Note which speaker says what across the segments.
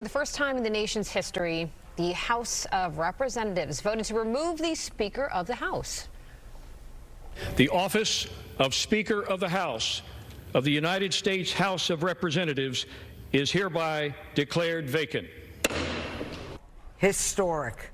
Speaker 1: For the first time in the nation's history, the House of Representatives voted to remove the Speaker of the House.
Speaker 2: The office of Speaker of the House of the United States House of Representatives is hereby declared vacant.
Speaker 3: Historic.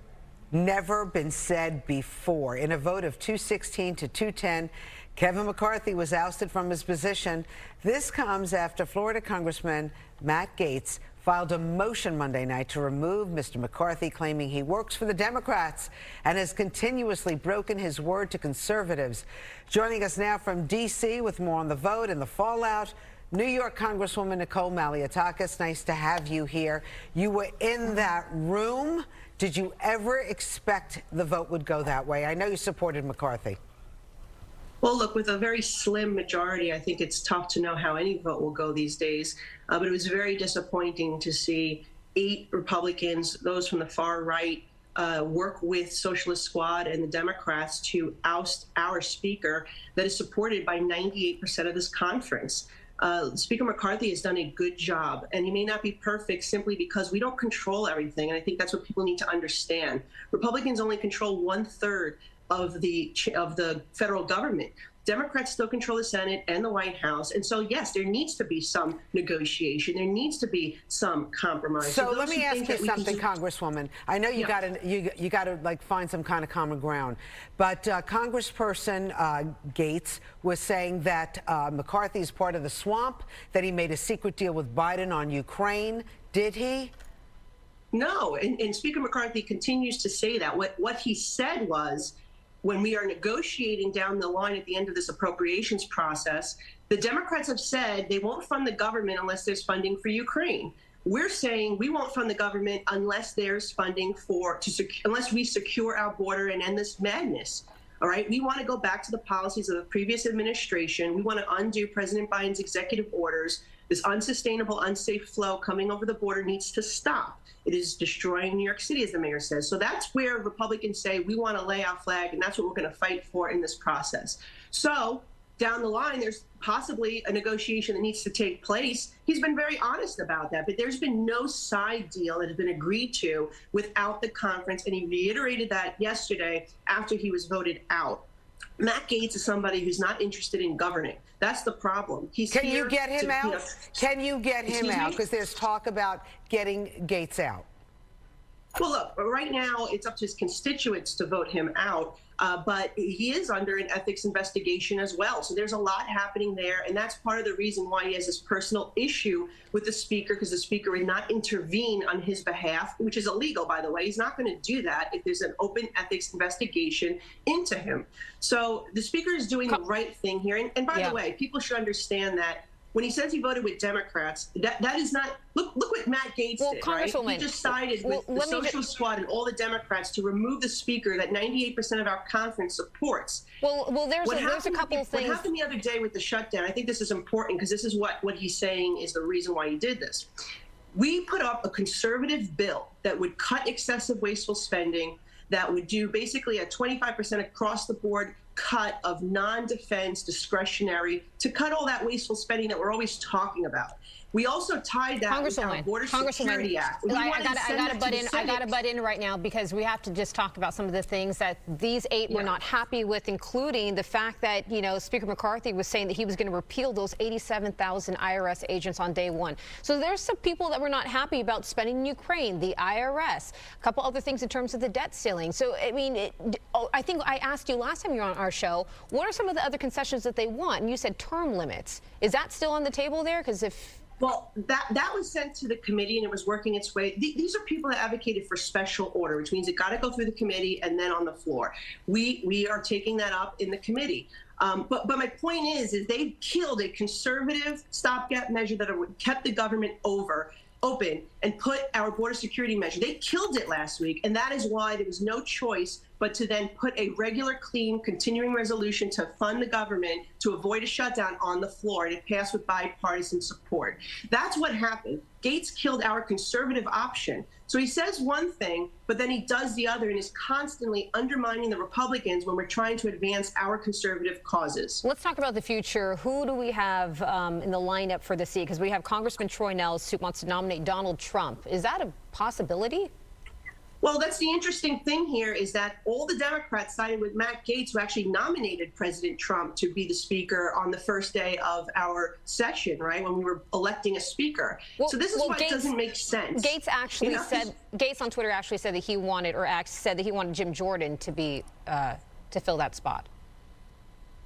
Speaker 3: Never been said before. In a vote of 216 to 210, Kevin McCarthy was ousted from his position. This comes after Florida Congressman Matt Gaetz filed a motion Monday night to remove Mr. McCarthy, claiming he works for the Democrats and has continuously broken his word to conservatives. Joining us now from D.C. with more on the vote and the fallout, New York Congresswoman Nicole Malliotakis. Nice to have you here. You were in that room. Did you ever expect the vote would go that way? I know you supported McCarthy.
Speaker 4: Well, look, with a very slim majority, I think it's tough to know how any vote will go these days. But it was very disappointing to see 8 Republicans, those from the far right, work with Socialist Squad and the Democrats to oust our Speaker that is supported by 98% of this conference. Speaker McCarthy has done a good job, and he may not be perfect simply because we don't control everything, and I think that's what people need to understand. Republicans only control 1/3 of the federal government. Democrats still control the Senate and the White House, and so yes, there needs to be some negotiation. There needs to be some compromise.
Speaker 3: So let me ask you something, Congresswoman. I know you got to like find some kind of common ground, but Congressperson Gaetz was saying that McCarthy is part of the swamp, that he made a secret deal with Biden on Ukraine. Did he?
Speaker 4: No, and Speaker McCarthy continues to say that. What he said was, when we are negotiating down the line at the end of this appropriations process, the Democrats have said they won't fund the government unless there's funding for Ukraine. We're saying we won't fund the government unless there's funding unless we secure our border and end this madness. All right, we want to go back to the policies of the previous administration. We want to undo President Biden's executive orders. This unsustainable, unsafe flow coming over the border needs to stop. It is destroying New York City, as the mayor says. So that's where Republicans say we want to lay our flag, and that's what we're going to fight for in this process. So down the line, there's possibly a negotiation that needs to take place. He's been very honest about that, but there's been no side deal that has been agreed to without the conference, and he reiterated that yesterday after he was voted out. Matt Gaetz is somebody who's not interested in governing. That's the problem.
Speaker 3: Can you get him out? Can you get him out? Because there's talk about getting Gaetz out.
Speaker 4: Well, look, right now it's up to his constituents to vote him out, but he is under an ethics investigation as well. So there's a lot happening there, and that's part of the reason why he has this personal issue with the Speaker, because the Speaker would not intervene on his behalf, which is illegal, by the way. He's not going to do that if there's an open ethics investigation into him. So the Speaker is doing the right thing here. And by the way, people should understand that when he says he voted with Democrats, that is not, look what Matt Gaetz did, right? He just sided with the Socialist Squad and all the Democrats to remove the Speaker that 98% of our conference supports.
Speaker 1: Well, there's a couple of things.
Speaker 4: What happened the other day with the shutdown, I think this is important because this is what he's saying is the reason why he did this. We put up a conservative bill that would cut excessive wasteful spending, that would do basically a 25% across the board cut of non-defense discretionary to cut all that wasteful spending that we're always talking about. We also tied that with our Border Security Act.
Speaker 1: I got to butt in right now because we have to just talk about some of the things that these 8 were not happy with, including the fact that, you know, Speaker McCarthy was saying that he was going to repeal those 87,000 IRS agents on day 1. So there's some people that were not happy about spending in Ukraine, the IRS, a couple other things in terms of the debt ceiling. So, I mean, I think I asked you last time you were on our show, what are some of the other concessions that they want? And you said term limits. Is that still on the table there? Because if...
Speaker 4: Well, that was sent to the committee and it was working its way. These are people that advocated for special order, which means it got to go through the committee and then on the floor. We are taking that up in the committee. But my point is they killed a conservative stopgap measure that kept the government open and put our border security measure. They killed it last week, and that is why there was no choice but to then put a regular, clean, continuing resolution to fund the government to avoid a shutdown on the floor, and it passed with bipartisan support. That's what happened. Gates killed our conservative option. So he says one thing, but then he does the other and is constantly undermining the Republicans when we're trying to advance our conservative causes.
Speaker 1: Let's talk about the future. Who do we have in the lineup for the seat? Because we have Congressman Troy Nehls who wants to nominate Donald Trump. Is that a possibility?
Speaker 4: Well, that's the interesting thing here is that all the Democrats sided with Matt Gaetz, who actually nominated President Trump to be the speaker on the first day of our session, right, when we were electing a speaker. Well, so this is what doesn't make sense.
Speaker 1: Gaetz actually said, Gaetz on Twitter actually said that he wanted, or said that he wanted Jim Jordan to be, to fill that spot.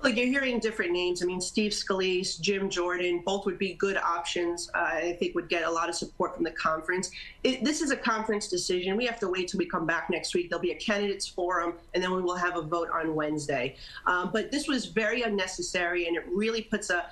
Speaker 4: Look, you're hearing different names. I mean, Steve Scalise, Jim Jordan, both would be good options. I think would get a lot of support from the conference. This is a conference decision. We have to wait till we come back next week. There'll be a candidates forum, and then we will have a vote on Wednesday. But this was very unnecessary, and it really puts a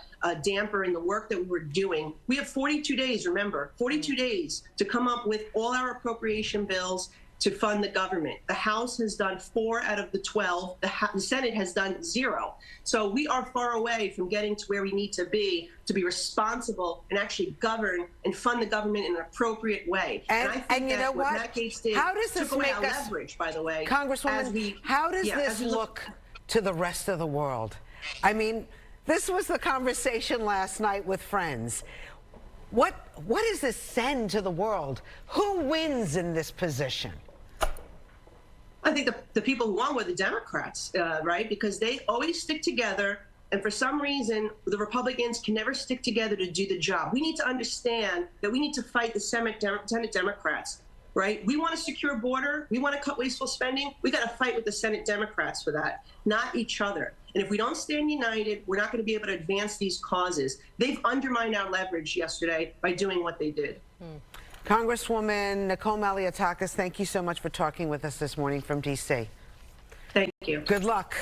Speaker 4: damper in the work that we were doing. We have 42 days, remember, 42 days to come up with all our appropriation bills to fund the government. The House has done 4 out of the 12. The Senate has done 0. So we are far away from getting to where we need to be responsible and actually govern and fund the government in an appropriate way.
Speaker 3: And
Speaker 4: I think
Speaker 3: you know what?
Speaker 4: Matt Gaetz did
Speaker 3: how does this
Speaker 4: took away
Speaker 3: make
Speaker 4: our
Speaker 3: us,
Speaker 4: leverage, by the way.
Speaker 3: Congresswoman, how does this look to the rest of the world? I mean, this was the conversation last night with friends. What does this send to the world? Who wins in this position?
Speaker 4: I think the people who won were the Democrats, right? Because they always stick together. And for some reason, the Republicans can never stick together to do the job. We need to understand that we need to fight the Senate Democrats, right? We want a secure border. We want to cut wasteful spending. We got to fight with the Senate Democrats for that, not each other. And if we don't stand united, we're not going to be able to advance these causes. They've undermined our leverage yesterday by doing what they did.
Speaker 3: Congresswoman Nicole Malliotakis, thank you so much for talking with us this morning from D.C.
Speaker 4: Thank you.
Speaker 3: Good luck.